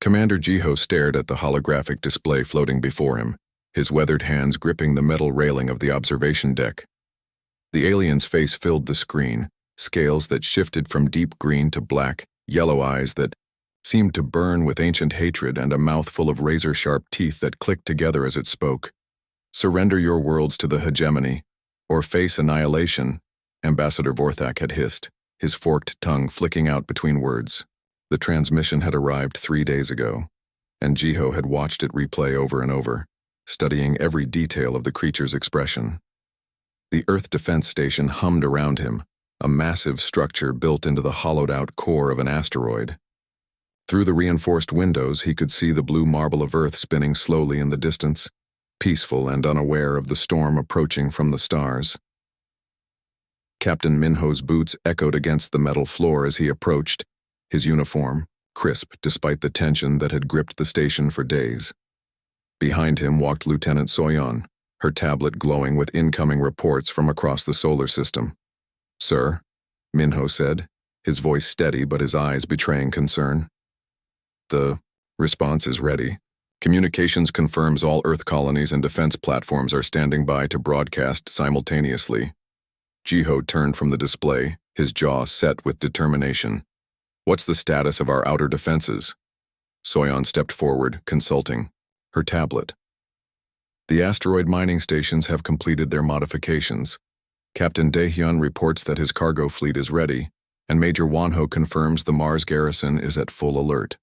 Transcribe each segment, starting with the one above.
Commander Jiho stared at the holographic display floating before him, his weathered hands gripping the metal railing of the observation deck. The alien's face filled the screen, scales that shifted from deep green to black, yellow eyes that seemed to burn with ancient hatred, and a mouth full of razor-sharp teeth that clicked together as it spoke. "Surrender your worlds to the hegemony, or face annihilation," Ambassador Vorthak had hissed, his forked tongue flicking out between words. The transmission had arrived 3 days ago, and Jiho had watched it replay over and over, studying every detail of the creature's expression. The Earth Defense Station hummed around him, a massive structure built into the hollowed-out core of an asteroid. Through the reinforced windows, he could see the blue marble of Earth spinning slowly in the distance, peaceful and unaware of the storm approaching from the stars. Captain Minho's boots echoed against the metal floor as he approached, his uniform crisp despite the tension that had gripped the station for days. Behind him walked Lieutenant Soyeon, her tablet glowing with incoming reports from across the solar system. "Sir," Minho said, his voice steady but his eyes betraying concern. "The response is ready. Communications confirms all Earth colonies and defense platforms are standing by to broadcast simultaneously." Jiho turned from the display, his jaw set with determination. "What's the status of our outer defenses?" Soyeon stepped forward, consulting her tablet. "The asteroid mining stations have completed their modifications. Captain Daehyun reports that his cargo fleet is ready, and Major Wonho confirms the Mars garrison is at full alert.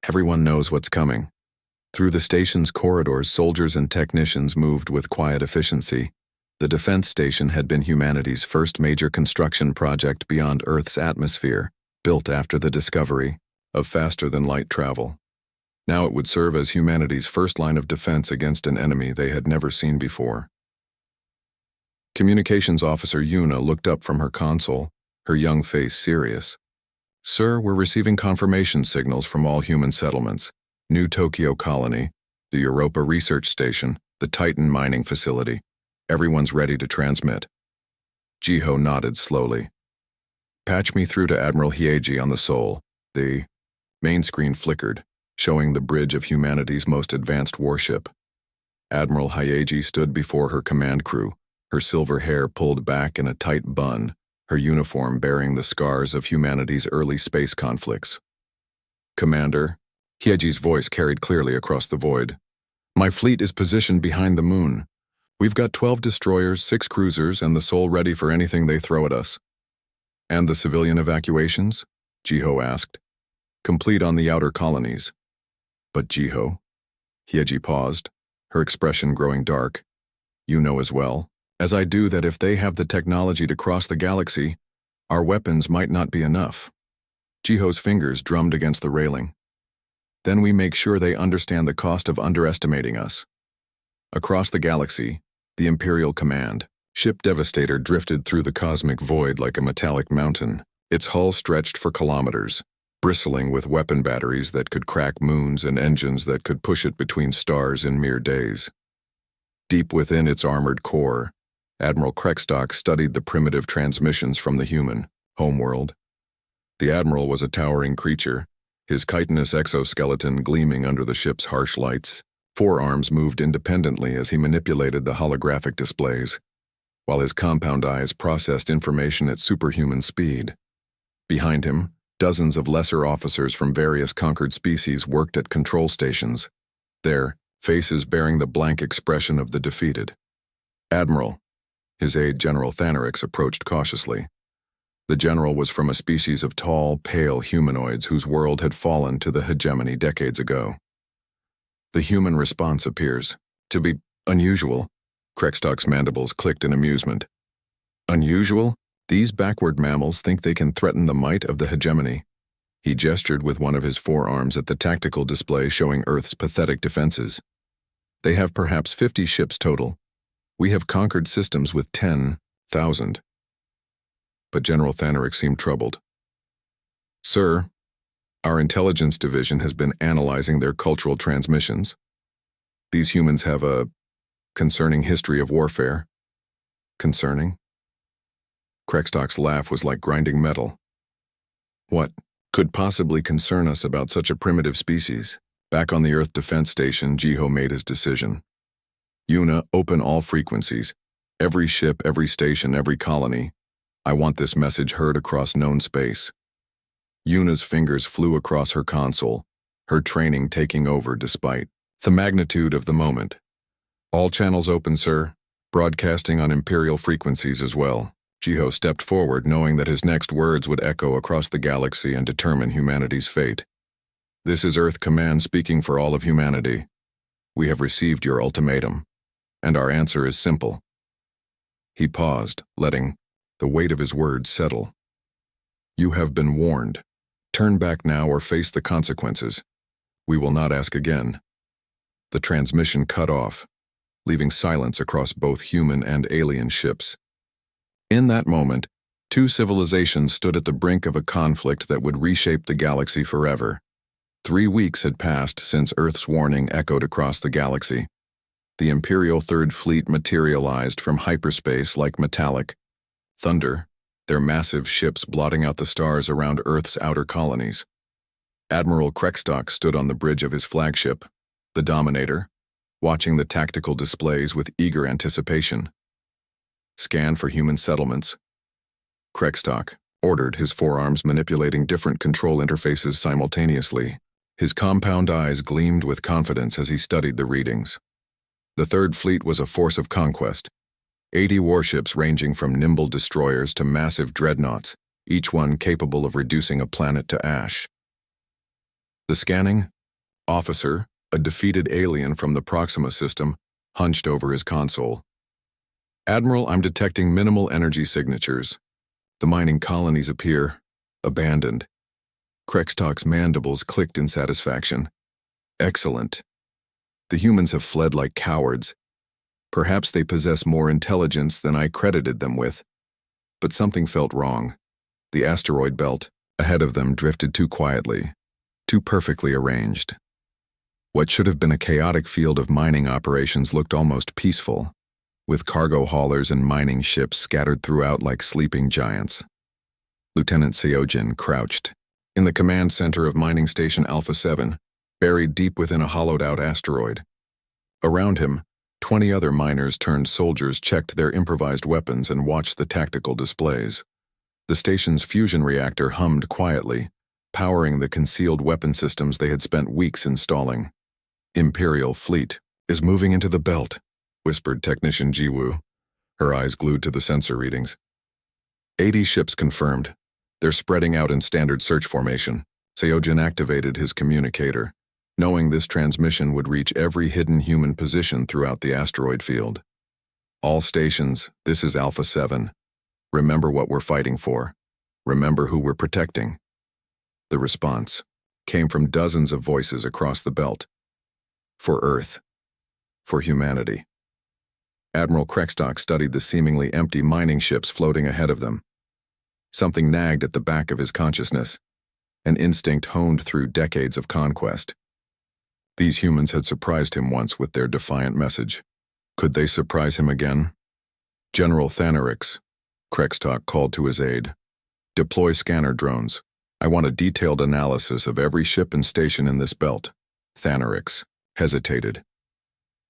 Everyone knows what's coming." Through the station's corridors, soldiers and technicians moved with quiet efficiency. The defense station had been humanity's first major construction project beyond Earth's atmosphere, built after the discovery of faster-than-light travel. Now it would serve as humanity's first line of defense against an enemy they had never seen before. Communications Officer Yuna looked up from her console, her young face serious. "Sir, we're receiving confirmation signals from all human settlements. New Tokyo Colony, the Europa Research Station, the Titan mining facility. Everyone's ready to transmit." Jiho nodded slowly. "Patch me through to Admiral Hyeji on the Sol." The main screen flickered, showing the bridge of humanity's most advanced warship. Admiral Hyeji stood before her command crew, her silver hair pulled back in a tight bun, her uniform bearing the scars of humanity's early space conflicts. "Commander," Hyeji's voice carried clearly across the void, "my fleet is positioned behind the moon. We've got 12 destroyers, 6 cruisers, and the Sol ready for anything they throw at us." "And the civilian evacuations?" Jiho asked. "Complete on the outer colonies." "But Jiho," Hyeji paused, her expression growing dark, "you know as well as I do that if they have the technology to cross the galaxy, our weapons might not be enough." Jiho's fingers drummed against the railing. "Then we make sure they understand the cost of underestimating us." Across the galaxy, the Imperial Command ship Devastator drifted through the cosmic void like a metallic mountain, its hull stretched for kilometers, bristling with weapon batteries that could crack moons and engines that could push it between stars in mere days. Deep within its armored core, Admiral Kreckstock studied the primitive transmissions from the human homeworld. The Admiral was a towering creature, his chitinous exoskeleton gleaming under the ship's harsh lights. Forearms moved independently as he manipulated the holographic displays, while his compound eyes processed information at superhuman speed. Behind him, dozens of lesser officers from various conquered species worked at control stations, their faces bearing the blank expression of the defeated. "Admiral," his aide General Thanarix approached cautiously. The general was from a species of tall, pale humanoids whose world had fallen to the hegemony decades ago. "The human response appears to be unusual." Kreckstock's mandibles clicked in amusement. "Unusual? These backward mammals think they can threaten the might of the hegemony." He gestured with one of his forearms at the tactical display showing Earth's pathetic defenses. "They have perhaps 50 ships total. We have conquered systems with 10,000. But General Thanarix seemed troubled. "Sir, our intelligence division has been analyzing their cultural transmissions. These humans have a concerning history of warfare." "Concerning?" Kreckstock's laugh was like grinding metal. "What could possibly concern us about such a primitive species? Back on the Earth Defense Station, Jiho made his decision. Yuna, open all frequencies. Every ship, every station, every colony. I want this message heard across known space. Yuna's fingers flew across her console, her training taking over despite the magnitude of the moment. All channels open, sir. Broadcasting on Imperial frequencies as well. Jiho stepped forward, knowing that his next words would echo across the galaxy and determine humanity's fate. This is Earth Command speaking for all of humanity. We have received your ultimatum, and our answer is simple. He paused, letting the weight of his words settle. You have been warned. Turn back now or face the consequences. We will not ask again. The transmission cut off, leaving silence across both human and alien ships. In that moment, two civilizations stood at the brink of a conflict that would reshape the galaxy forever. 3 weeks had passed since Earth's warning echoed across the galaxy. The Imperial Third Fleet materialized from hyperspace like metallic thunder, their massive ships blotting out the stars around Earth's outer colonies. Admiral Kreckstock stood on the bridge of his flagship, the Dominator, watching the tactical displays with eager anticipation. Scan for human settlements. Kreckstock ordered, his forearms manipulating different control interfaces simultaneously. His compound eyes gleamed with confidence as he studied the readings. The Third Fleet was a force of conquest. 80 warships ranging from nimble destroyers to massive dreadnoughts, each one capable of reducing a planet to ash. The scanning officer, a defeated alien from the Proxima system, hunched over his console. Admiral, I'm detecting minimal energy signatures. The mining colonies appear abandoned. Kreckstock's mandibles clicked in satisfaction. Excellent. The humans have fled like cowards. Perhaps they possess more intelligence than I credited them with. But something felt wrong. The asteroid belt ahead of them drifted too quietly, too perfectly arranged. What should have been a chaotic field of mining operations looked almost peaceful, with cargo haulers and mining ships scattered throughout like sleeping giants. Lieutenant Seojin crouched in the command center of Mining Station Alpha 7, buried deep within a hollowed-out asteroid. Around him, 20 other miners turned soldiers checked their improvised weapons and watched the tactical displays. The station's fusion reactor hummed quietly, powering the concealed weapon systems they had spent weeks installing. Imperial Fleet is moving into the belt, whispered Technician Jiwoo, her eyes glued to the sensor readings. 80 ships confirmed. They're spreading out in standard search formation. Seojin activated his communicator, knowing this transmission would reach every hidden human position throughout the asteroid field. All stations, this is Alpha 7. Remember what we're fighting for. Remember who we're protecting. The response came from dozens of voices across the belt. For Earth. For humanity. Admiral Kreckstock studied the seemingly empty mining ships floating ahead of them. Something nagged at the back of his consciousness, an instinct honed through decades of conquest. These humans had surprised him once with their defiant message. Could they surprise him again? General Thanarix, Kreckstock called to his aide. Deploy scanner drones. I want a detailed analysis of every ship and station in this belt. Thanarix hesitated.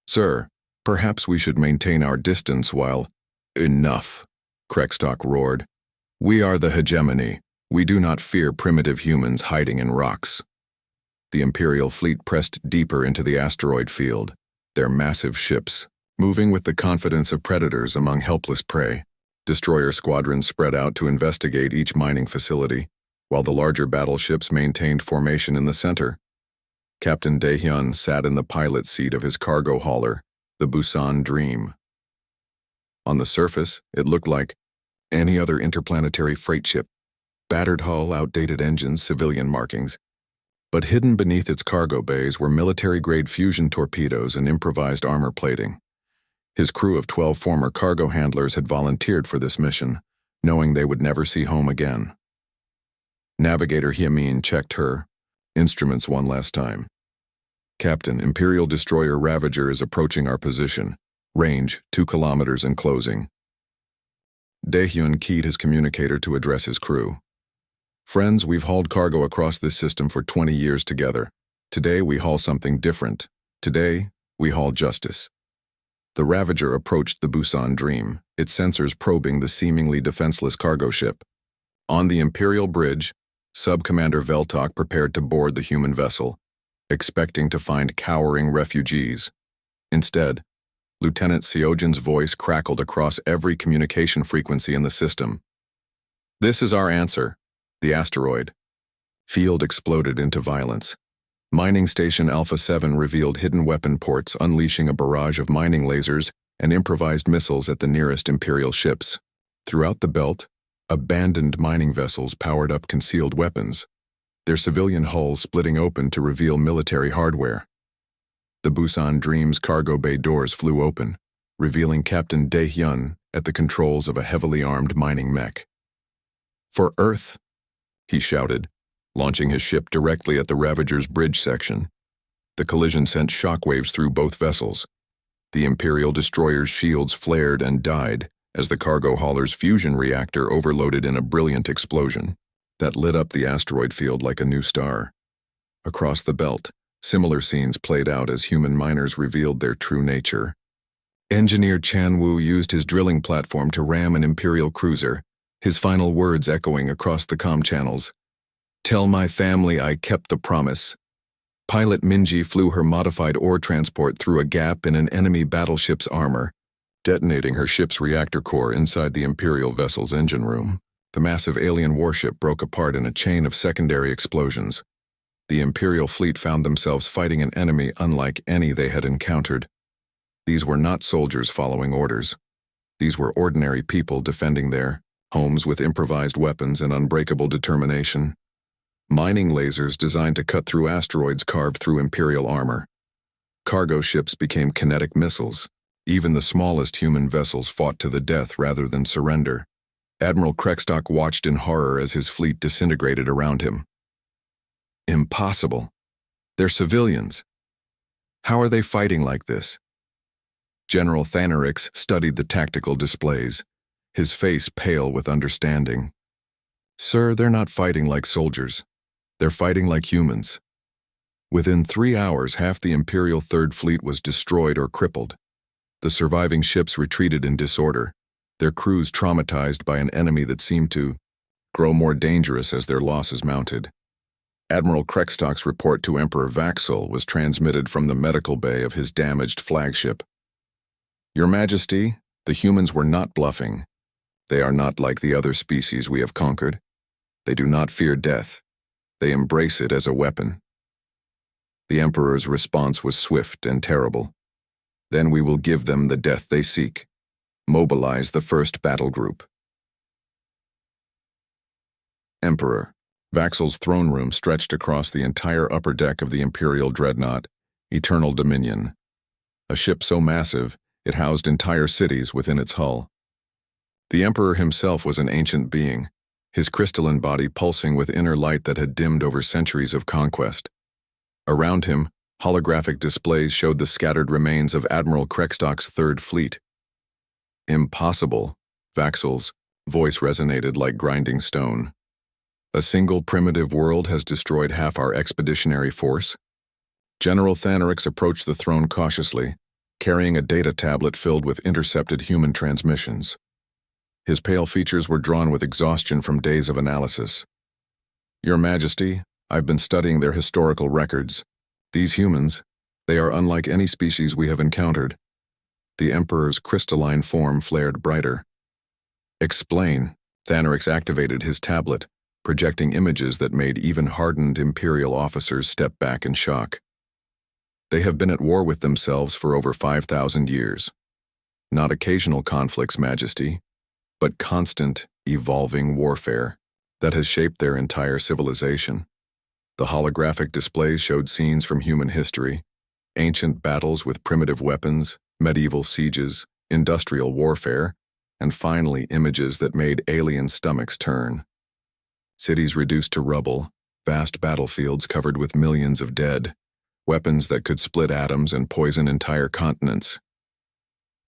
Sir, perhaps we should maintain our distance while— Enough, Kreckstock roared. We are the hegemony. We do not fear primitive humans hiding in rocks. The Imperial Fleet pressed deeper into the asteroid field, their massive ships moving with the confidence of predators among helpless prey. Destroyer squadrons spread out to investigate each mining facility, while the larger battleships maintained formation in the center. Captain Daehyun sat in the pilot seat of his cargo hauler, the Busan Dream. On the surface, it looked like any other interplanetary freight ship. Battered hull, outdated engines, civilian markings. But hidden beneath its cargo bays were military-grade fusion torpedoes and improvised armor plating. His crew of 12 former cargo handlers had volunteered for this mission, knowing they would never see home again. Navigator Hyemin checked her instruments one last time. Captain, Imperial Destroyer Ravager is approaching our position. Range, 2 kilometers and closing. Daehyun keyed his communicator to address his crew. Friends, we've hauled cargo across this system for 20 years together. Today, we haul something different. Today, we haul justice. The Ravager approached the Busan Dream, its sensors probing the seemingly defenseless cargo ship. On the Imperial Bridge, Sub-Commander Veltok prepared to board the human vessel, expecting to find cowering refugees. Instead, Lieutenant Seojin's voice crackled across every communication frequency in the system. "This is our answer. The asteroid." Field exploded into violence. Mining Station Alpha 7 revealed hidden weapon ports, unleashing a barrage of mining lasers and improvised missiles at the nearest Imperial ships. Throughout the belt, abandoned mining vessels powered up concealed weapons, their civilian hulls splitting open to reveal military hardware. The Busan Dream's cargo bay doors flew open, revealing Captain Dae-hyun at the controls of a heavily armed mining mech. "For Earth," he shouted, launching his ship directly at the Ravager's bridge section. The collision sent shockwaves through both vessels. The Imperial destroyer's shields flared and died as the cargo hauler's fusion reactor overloaded in a brilliant explosion that lit up the asteroid field like a new star. Across the belt, similar scenes played out as human miners revealed their true nature. Engineer Chan Woo used his drilling platform to ram an Imperial cruiser, his final words echoing across the comm channels. "Tell my family I kept the promise." Pilot Minji flew her modified ore transport through a gap in an enemy battleship's armor, detonating her ship's reactor core inside the Imperial vessel's engine room. The massive alien warship broke apart in a chain of secondary explosions. The Imperial fleet found themselves fighting an enemy unlike any they had encountered. These were not soldiers following orders. These were ordinary people defending their homes with improvised weapons and unbreakable determination. Mining lasers designed to cut through asteroids carved through Imperial armor. Cargo ships became kinetic missiles. Even the smallest human vessels fought to the death rather than surrender. Admiral Kreckstock watched in horror as his fleet disintegrated around him. Impossible. They're civilians. How are they fighting like this? General Thanarix studied the tactical displays, his face pale with understanding. "Sir, they're not fighting like soldiers. They're fighting like humans." Within 3 hours, half the Imperial Third Fleet was destroyed or crippled. The surviving ships retreated in disorder, their crews traumatized by an enemy that seemed to grow more dangerous as their losses mounted. Admiral Kreckstock's report to Emperor Vaxel was transmitted from the medical bay of his damaged flagship. "Your Majesty, the humans were not bluffing. They are not like the other species we have conquered. They do not fear death. They embrace it as a weapon." The Emperor's response was swift and terrible. "Then we will give them the death they seek. Mobilize the first battle group." Emperor. Vaxel's throne room stretched across the entire upper deck of the Imperial dreadnought, Eternal Dominion. A ship so massive, it housed entire cities within its hull. The Emperor himself was an ancient being, his crystalline body pulsing with inner light that had dimmed over centuries of conquest. Around him, holographic displays showed the scattered remains of Admiral Kreckstock's Third Fleet. "Impossible," Vaxel's voice resonated like grinding stone. "A single primitive world has destroyed half our expeditionary force?" General Thanarix approached the throne cautiously, carrying a data tablet filled with intercepted human transmissions. His pale features were drawn with exhaustion from days of analysis. "Your Majesty, I've been studying their historical records. These humans, they are unlike any species we have encountered." The Emperor's crystalline form flared brighter. "Explain." Thanarix activated his tablet, projecting images that made even hardened Imperial officers step back in shock. "They have been at war with themselves for over 5,000 years. Not occasional conflicts, Majesty, but constant, evolving warfare that has shaped their entire civilization." The holographic displays showed scenes from human history, ancient battles with primitive weapons, medieval sieges, industrial warfare, and finally images that made alien stomachs turn. Cities reduced to rubble, vast battlefields covered with millions of dead, weapons that could split atoms and poison entire continents.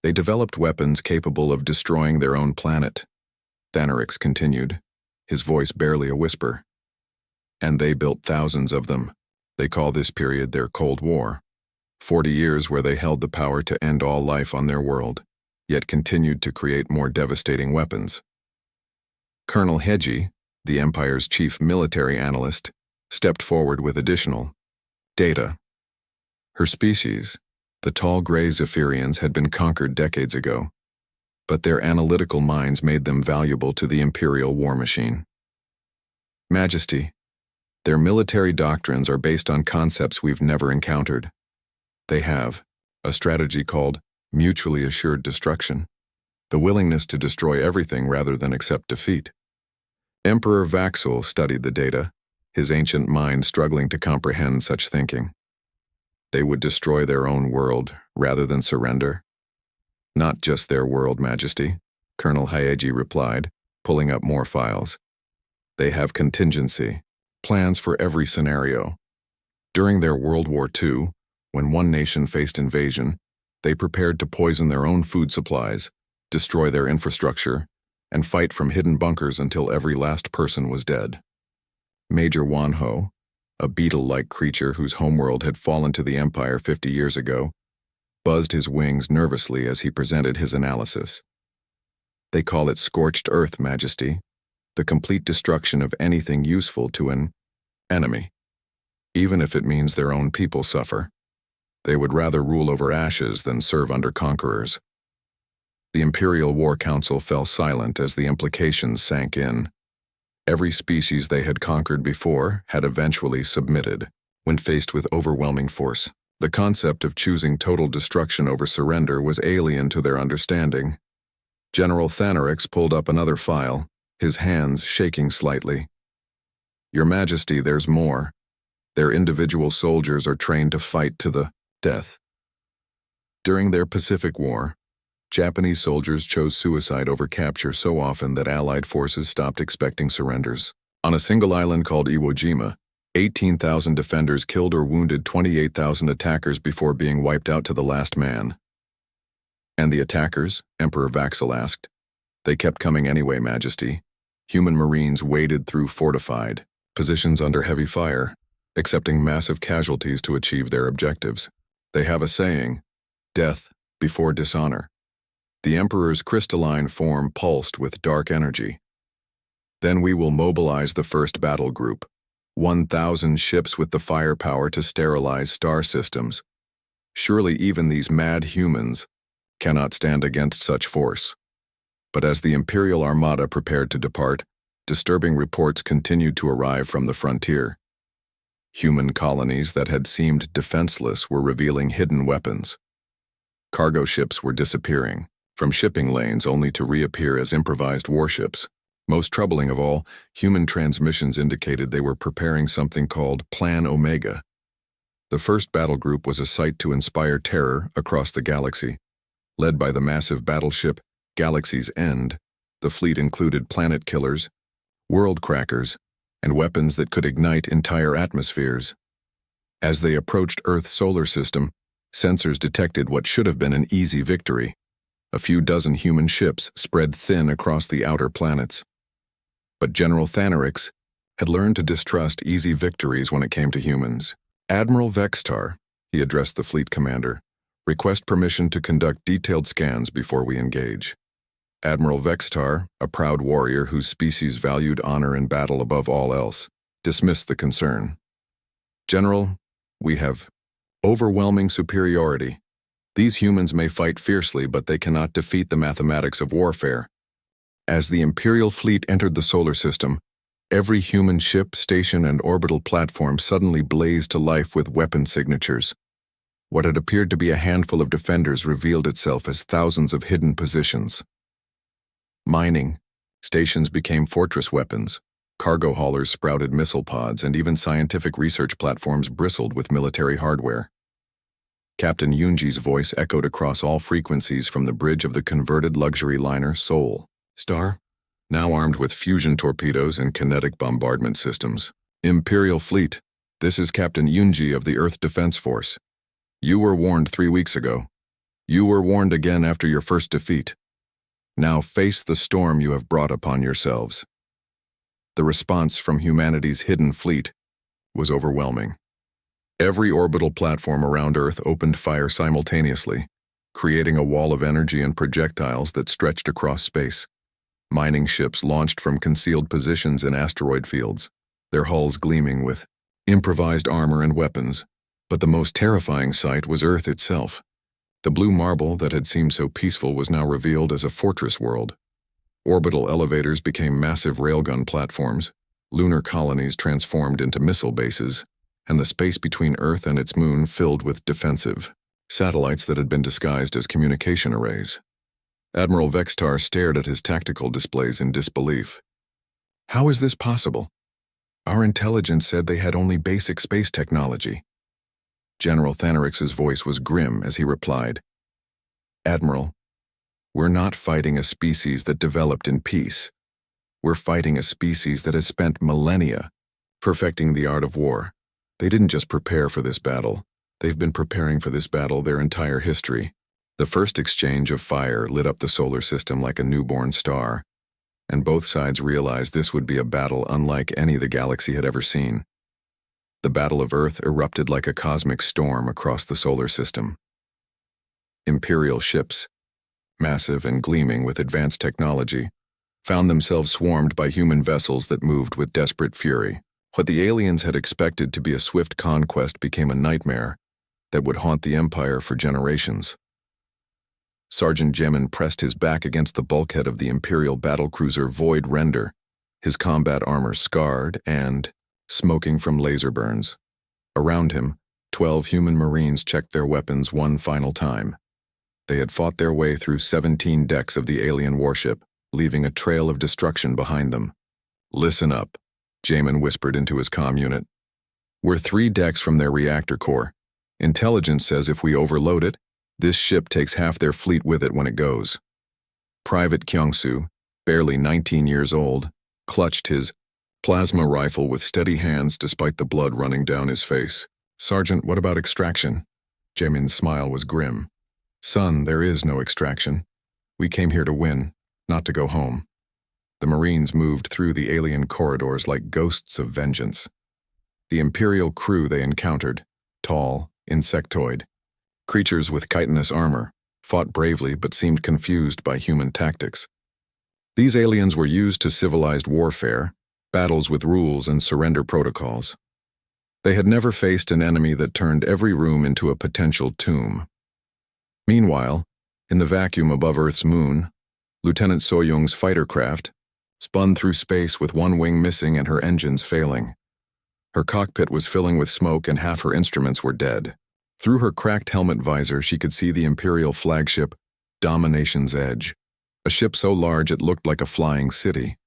They developed weapons capable of destroying their own planet. Thanarix continued, his voice barely a whisper. and they built thousands of them. They call this period their Cold War. 40 years where they held the power to end all life on their world, yet continued to create more devastating weapons. Colonel Hedgie, the Empire's chief military analyst, stepped forward with additional data. Her species, the tall gray Zephyrians, had been conquered decades ago, but their analytical minds made them valuable to the Imperial war machine. Majesty, their military doctrines are based on concepts we've never encountered. They have a strategy called mutually assured destruction, the willingness to destroy everything rather than accept defeat. Emperor Vaxel studied the data, his ancient mind struggling to comprehend such thinking. They would destroy their own world rather than surrender. Not just their world, Majesty, Colonel Hedgie replied, pulling up more files. They have contingency, plans for every scenario. During their World War II, when one nation faced invasion, they prepared to poison their own food supplies, destroy their infrastructure, and fight from hidden bunkers until every last person was dead. Major Wanho, a beetle-like creature whose homeworld had fallen to the Empire 50 years ago, buzzed his wings nervously as he presented his analysis. They call it scorched earth, Majesty, the complete destruction of anything useful to an enemy, even if it means their own people suffer. They would rather rule over ashes than serve under conquerors. The Imperial War Council fell silent as the implications sank in. Every species they had conquered before had eventually submitted. When faced with overwhelming force, the concept of choosing total destruction over surrender was alien to their understanding. General Thanarix pulled up another file, his hands shaking slightly. Your Majesty, there's more. Their individual soldiers are trained to fight to the death. During their Pacific War, Japanese soldiers chose suicide over capture so often that Allied forces stopped expecting surrenders. On a single island called Iwo Jima, 18,000 defenders killed or wounded 28,000 attackers before being wiped out to the last man. And the attackers? Emperor Vaxel asked. They kept coming anyway, Majesty. Human Marines waded through fortified positions under heavy fire, accepting massive casualties to achieve their objectives. They have a saying, death before dishonor. The Emperor's crystalline form pulsed with dark energy. Then we will mobilize the first battle group, 1,000 ships with the firepower to sterilize star systems. Surely even these mad humans cannot stand against such force. But as the Imperial Armada prepared to depart, disturbing reports continued to arrive from the frontier. Human colonies that had seemed defenseless were revealing hidden weapons. Cargo ships were disappearing from shipping lanes only to reappear as improvised warships. Most troubling of all, human transmissions indicated they were preparing something called Plan Omega. The first battle group was a sight to inspire terror across the galaxy. Led by the massive battleship Galaxy's End, the fleet included planet killers, world crackers, and weapons that could ignite entire atmospheres. As they approached Earth's solar system, sensors detected what should have been an easy victory. A few dozen human ships spread thin across the outer planets. But General Thanarix had learned to distrust easy victories when it came to humans. Admiral Vextar, he addressed the fleet commander, request permission to conduct detailed scans before we engage. Admiral Vextar, a proud warrior whose species valued honor in battle above all else, dismissed the concern. General, we have overwhelming superiority. These humans may fight fiercely, but they cannot defeat the mathematics of warfare. As the Imperial fleet entered the solar system, every human ship, station, and orbital platform suddenly blazed to life with weapon signatures. What had appeared to be a handful of defenders revealed itself as thousands of hidden positions. Mining stations became fortress weapons, cargo haulers sprouted missile pods, and even scientific research platforms bristled with military hardware. Captain Yunji's voice echoed across all frequencies from the bridge of the converted luxury liner Seoul Star, now armed with fusion torpedoes and kinetic bombardment systems. Imperial Fleet, this is Captain Yunji of the Earth Defense Force. You were warned 3 weeks ago. You were warned again after your first defeat. Now face the storm you have brought upon yourselves. The response from humanity's hidden fleet was overwhelming. Every orbital platform around Earth opened fire simultaneously, creating a wall of energy and projectiles that stretched across space. Mining ships launched from concealed positions in asteroid fields, their hulls gleaming with improvised armor and weapons. But the most terrifying sight was Earth itself. The blue marble that had seemed so peaceful was now revealed as a fortress world. Orbital elevators became massive railgun platforms, lunar colonies transformed into missile bases, and the space between Earth and its moon filled with defensive satellites that had been disguised as communication arrays. Admiral Vextar stared at his tactical displays in disbelief. How is this possible? Our intelligence said they had only basic space technology. General Thanarix's voice was grim as he replied, Admiral, we're not fighting a species that developed in peace. We're fighting a species that has spent millennia perfecting the art of war. They didn't just prepare for this battle. They've been preparing for this battle their entire history. The first exchange of fire lit up the solar system like a newborn star, and both sides realized this would be a battle unlike any the galaxy had ever seen. The Battle of Earth erupted like a cosmic storm across the solar system. Imperial ships, massive and gleaming with advanced technology, found themselves swarmed by human vessels that moved with desperate fury. What the aliens had expected to be a swift conquest became a nightmare that would haunt the Empire for generations. Sergeant Jemin pressed his back against the bulkhead of the Imperial battlecruiser Void Render, his combat armor scarred and smoking from laser burns. Around him, 12 human Marines checked their weapons one final time. They had fought their way through 17 decks of the alien warship, leaving a trail of destruction behind them. Listen up, Jemin whispered into his comm unit. We're 3 decks from their reactor core. Intelligence says if we overload it, this ship takes half their fleet with it when it goes. Private Kyungsu, barely 19 years old, clutched his plasma rifle with steady hands despite the blood running down his face. Sergeant, what about extraction? Jamin's smile was grim. Son, there is no extraction. We came here to win, not to go home. The Marines moved through the alien corridors like ghosts of vengeance. The Imperial crew they encountered, tall, insectoid, creatures with chitinous armor, fought bravely but seemed confused by human tactics. These aliens were used to civilized warfare, battles with rules and surrender protocols. They had never faced an enemy that turned every room into a potential tomb. Meanwhile, in the vacuum above Earth's moon, Lieutenant Soyoung's fighter craft spun through space with one wing missing and her engines failing. Her cockpit was filling with smoke and half her instruments were dead. Through her cracked helmet visor, she could see the Imperial flagship, Domination's Edge, a ship so large it looked like a flying city.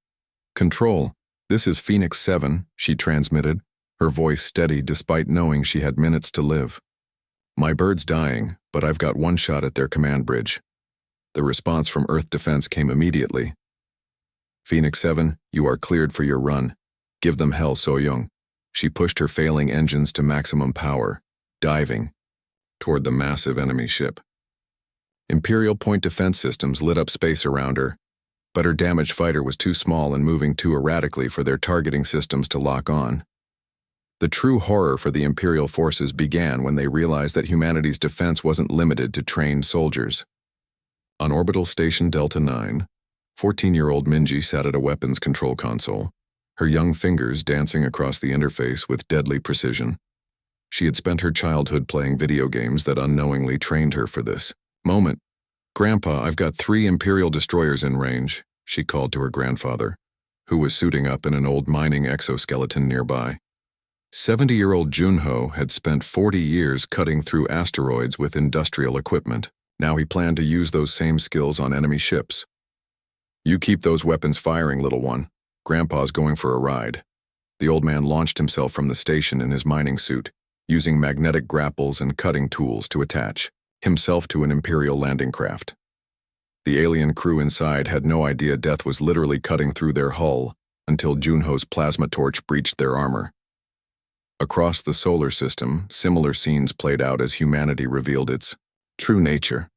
Control, this is Phoenix 7, she transmitted, her voice steady despite knowing she had minutes to live. My bird's dying, but I've got one shot at their command bridge. The response from Earth Defense came immediately. Phoenix 7, you are cleared for your run. Give them hell, Soyoung. She pushed her failing engines to maximum power, diving toward the massive enemy ship. Imperial point defense systems lit up space around her, but her damaged fighter was too small and moving too erratically for their targeting systems to lock on. The true horror for the Imperial forces began when they realized that humanity's defense wasn't limited to trained soldiers. On Orbital Station Delta 9, 14-year-old Minji sat at a weapons control console, her young fingers dancing across the interface with deadly precision. She had spent her childhood playing video games that unknowingly trained her for this moment. Grandpa, I've got 3 Imperial destroyers in range, she called to her grandfather, who was suiting up in an old mining exoskeleton nearby. 70-year-old Junho had spent 40 years cutting through asteroids with industrial equipment. Now he planned to use those same skills on enemy ships. You keep those weapons firing, little one. Grandpa's going for a ride. The old man launched himself from the station in his mining suit, using magnetic grapples and cutting tools to attach himself to an Imperial landing craft. The alien crew inside had no idea death was literally cutting through their hull until Junho's plasma torch breached their armor. Across the solar system, similar scenes played out as humanity revealed its true nature.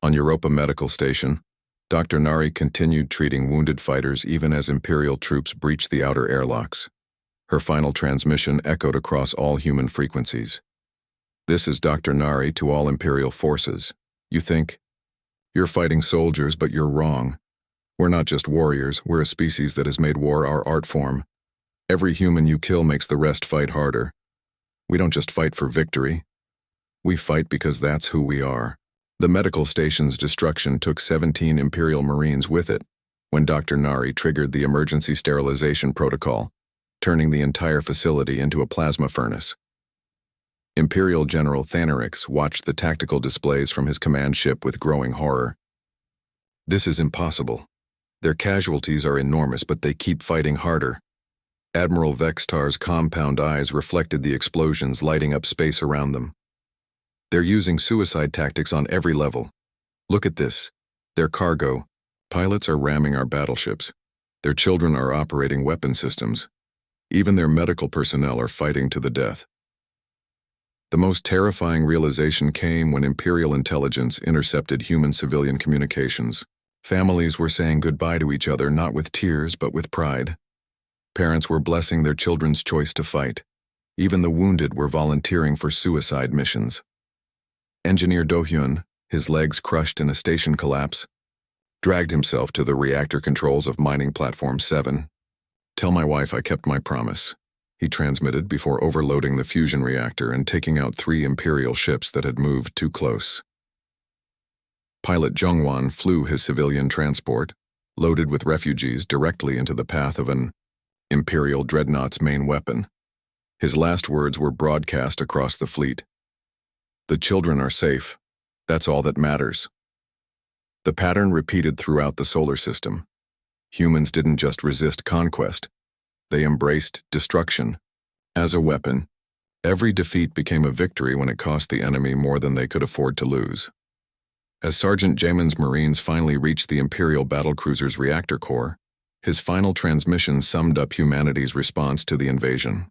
On Europa Medical Station, Dr. Nari continued treating wounded fighters even as Imperial troops breached the outer airlocks. Her final transmission echoed across all human frequencies. This is Dr. Nari to all Imperial forces. You think you're fighting soldiers, but you're wrong. We're not just warriors, we're a species that has made war our art form. Every human you kill makes the rest fight harder. We don't just fight for victory. We fight because that's who we are. The medical station's destruction took 17 Imperial Marines with it when Dr. Nari triggered the emergency sterilization protocol, turning the entire facility into a plasma furnace. Imperial General Thanarix watched the tactical displays from his command ship with growing horror. This is impossible. Their casualties are enormous, but they keep fighting harder. Admiral Vextar's compound eyes reflected the explosions lighting up space around them. They're using suicide tactics on every level. Look at this. Their cargo. Pilots are ramming our battleships. Their children are operating weapon systems. Even their medical personnel are fighting to the death. The most terrifying realization came when Imperial intelligence intercepted human civilian communications. Families were saying goodbye to each other not with tears but with pride. Parents were blessing their children's choice to fight. Even the wounded were volunteering for suicide missions. Engineer Do-hyun, his legs crushed in a station collapse, dragged himself to the reactor controls of Mining Platform 7. "Tell my wife I kept my promise," he transmitted before overloading the fusion reactor and taking out 3 Imperial ships that had moved too close. Pilot Jungwon flew his civilian transport, loaded with refugees, directly into the path of an Imperial dreadnought's main weapon. His last words were broadcast across the fleet. "The children are safe. That's all that matters." The pattern repeated throughout the solar system. Humans didn't just resist conquest. They embraced destruction. As a weapon, every defeat became a victory when it cost the enemy more than they could afford to lose. As Sergeant Jamin's Marines finally reached the Imperial battlecruiser's reactor core, his final transmission summed up humanity's response to the invasion.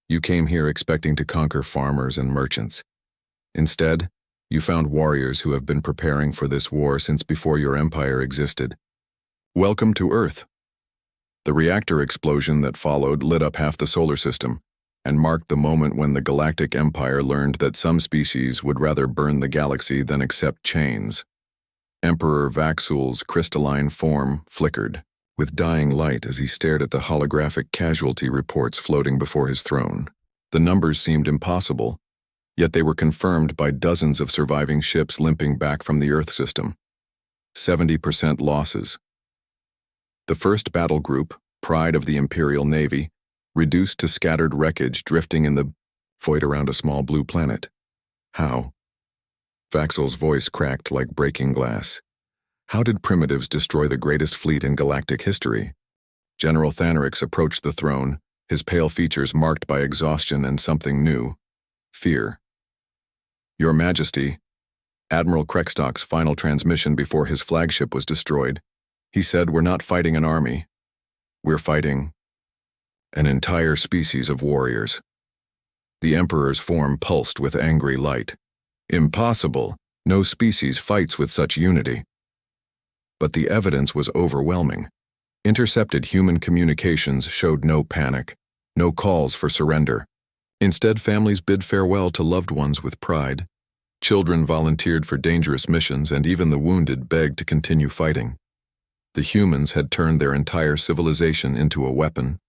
"You came here expecting to conquer farmers and merchants. Instead, you found warriors who have been preparing for this war since before your empire existed. Welcome to Earth." The reactor explosion that followed lit up half the solar system and marked the moment when the Galactic Empire learned that some species would rather burn the galaxy than accept chains. Emperor Vaxul's crystalline form flickered, with dying light as he stared at the holographic casualty reports floating before his throne. The numbers seemed impossible, yet they were confirmed by dozens of surviving ships limping back from the Earth system. 70% losses. The first battle group, pride of the Imperial Navy, reduced to scattered wreckage drifting in the void around a small blue planet. How? Vaxul's voice cracked like breaking glass. How did primitives destroy the greatest fleet in galactic history? General Thanarix approached the throne, his pale features marked by exhaustion and something new: fear. "Your Majesty," Admiral Kreckstock's final transmission before his flagship was destroyed, he said, "We're not fighting an army. We're fighting an entire species of warriors." The Emperor's form pulsed with angry light. "Impossible! No species fights with such unity." But the evidence was overwhelming. Intercepted human communications showed no panic, no calls for surrender. Instead, families bid farewell to loved ones with pride. Children volunteered for dangerous missions, and even the wounded begged to continue fighting. The humans had turned their entire civilization into a weapon.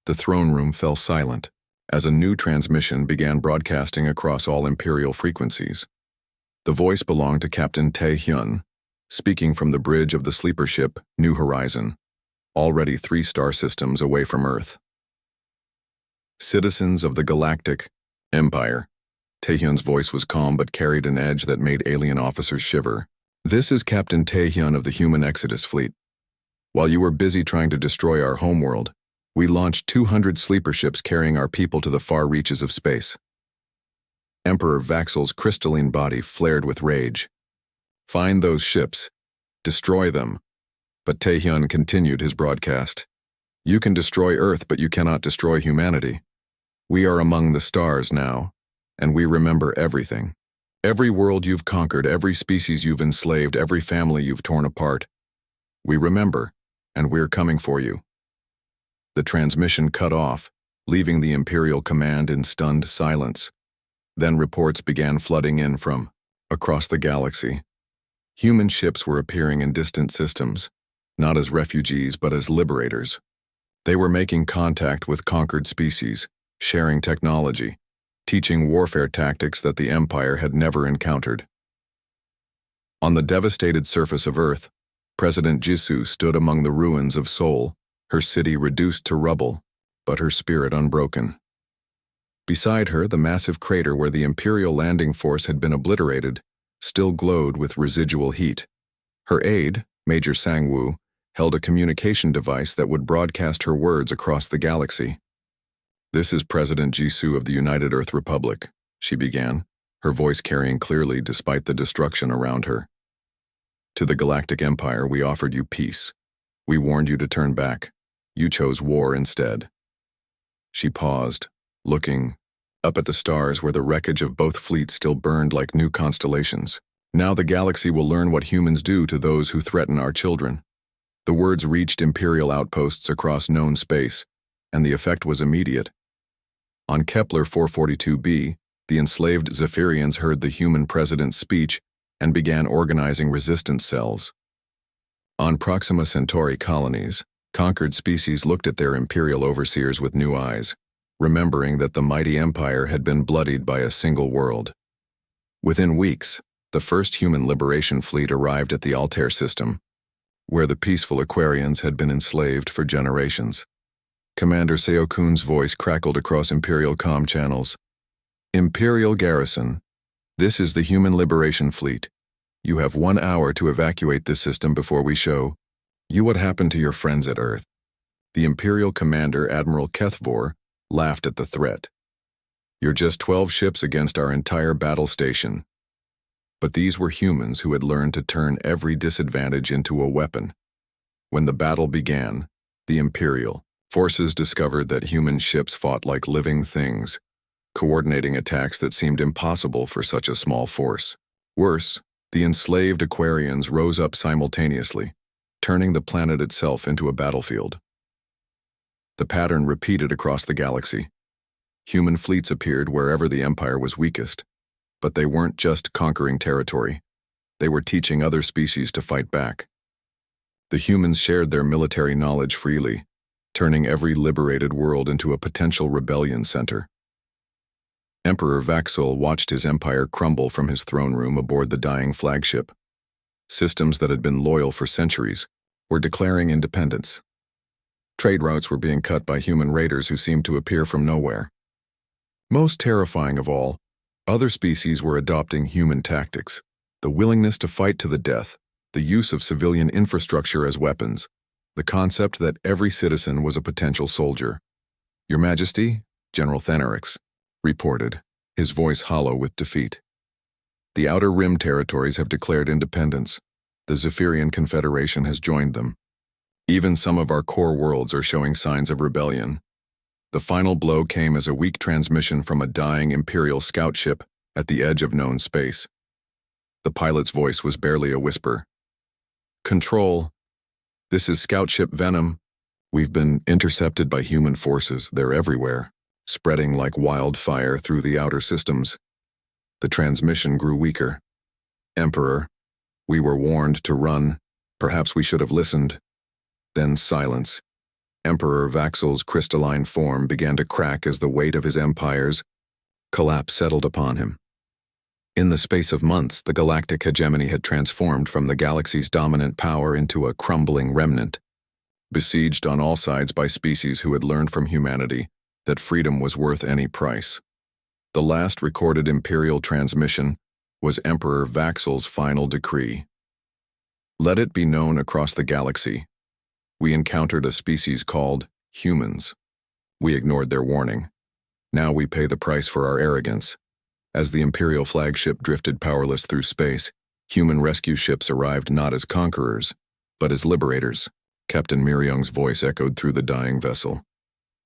The throne room fell silent as a new transmission began broadcasting across all Imperial frequencies. The voice belonged to Captain Tae-hyun, speaking from the bridge of the sleeper ship New Horizon, already 3 star systems away from Earth. "Citizens of the Galactic Empire." Tae-hyun's voice was calm but carried an edge that made alien officers shiver. "This is Captain Tae-hyun of the Human Exodus Fleet. While you were busy trying to destroy our homeworld, we launched 200 sleeper ships carrying our people to the far reaches of space." Emperor Vaxul's crystalline body flared with rage. "Find those ships. Destroy them." But Tae-hyun continued his broadcast. "You can destroy Earth, but you cannot destroy humanity. We are among the stars now, and we remember everything. Every world you've conquered, every species you've enslaved, every family you've torn apart. We remember, and we're coming for you." The transmission cut off, leaving the Imperial command in stunned silence. Then reports began flooding in from across the galaxy. Human ships were appearing in distant systems, not as refugees but as liberators. They were making contact with conquered species, sharing technology, teaching warfare tactics that the Empire had never encountered. On the devastated surface of Earth, President Jisoo stood among the ruins of Seoul, her city reduced to rubble, but her spirit unbroken. Beside her, the massive crater where the Imperial landing force had been obliterated still glowed with residual heat. Her aide, Major Sang-woo, held a communication device that would broadcast her words across the galaxy. "This is President Jisoo of the United Earth Republic," she began, her voice carrying clearly despite the destruction around her. "To the Galactic Empire, we offered you peace. We warned you to turn back. You chose war instead." She paused, looking up at the stars where the wreckage of both fleets still burned like new constellations. "Now the galaxy will learn what humans do to those who threaten our children." The words reached Imperial outposts across known space, and the effect was immediate. On Kepler 442b, the enslaved Zephyrians heard the human president's speech and began organizing resistance cells. On Proxima Centauri colonies, conquered species looked at their Imperial overseers with new eyes, remembering that the mighty empire had been bloodied by a single world. Within weeks, the first human liberation fleet arrived at the Altair system, where the peaceful Aquarians had been enslaved for generations. Commander Seo-kun's voice crackled across Imperial comm channels. "Imperial Garrison, this is the Human Liberation Fleet. You have 1 hour to evacuate this system before we show you what happened to your friends at Earth." The Imperial commander, Admiral Kethvor, laughed at the threat. "You're just 12 ships against our entire battle station." But these were humans who had learned to turn every disadvantage into a weapon. When the battle began, the Imperial forces discovered that human ships fought like living things, coordinating attacks that seemed impossible for such a small force. Worse, the enslaved Aquarians rose up simultaneously, turning the planet itself into a battlefield. The pattern repeated across the galaxy. Human fleets appeared wherever the Empire was weakest, but they weren't just conquering territory. They were teaching other species to fight back. The humans shared their military knowledge freely, turning every liberated world into a potential rebellion center. Emperor Vaxul watched his empire crumble from his throne room aboard the dying flagship. Systems that had been loyal for centuries were declaring independence. Trade routes were being cut by human raiders who seemed to appear from nowhere. Most terrifying of all, other species were adopting human tactics, the willingness to fight to the death, the use of civilian infrastructure as weapons, the concept that every citizen was a potential soldier. "Your Majesty," General Thenarix reported, his voice hollow with defeat. "The Outer Rim territories have declared independence. The Zephyrian Confederation has joined them. Even some of our core worlds are showing signs of rebellion." The final blow came as a weak transmission from a dying Imperial scout ship at the edge of known space. The pilot's voice was barely a whisper. "Control, this is Scout Ship Venom. We've been intercepted by human forces. They're everywhere, spreading like wildfire through the outer systems." The transmission grew weaker. "Emperor, we were warned to run. Perhaps we should have listened." Then silence. Emperor Vaxul's crystalline form began to crack as the weight of his empire's collapse settled upon him. In the space of months, the galactic hegemony had transformed from the galaxy's dominant power into a crumbling remnant, besieged on all sides by species who had learned from humanity that freedom was worth any price. The last recorded Imperial transmission was Emperor Vaxul's final decree. "Let it be known across the galaxy. We encountered a species called humans. We ignored their warning. Now we pay the price for our arrogance." As the Imperial flagship drifted powerless through space, human rescue ships arrived not as conquerors, but as liberators. Captain Miryung's voice echoed through the dying vessel.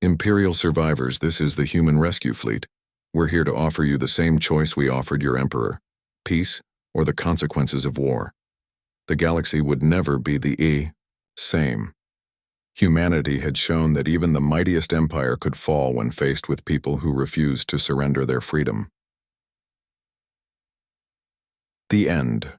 "Imperial survivors, this is the Human Rescue Fleet. We're here to offer you the same choice we offered your Emperor. peace, or the consequences of war. The galaxy would never be the same. Humanity had shown that even the mightiest empire could fall when faced with people who refused to surrender their freedom. The end.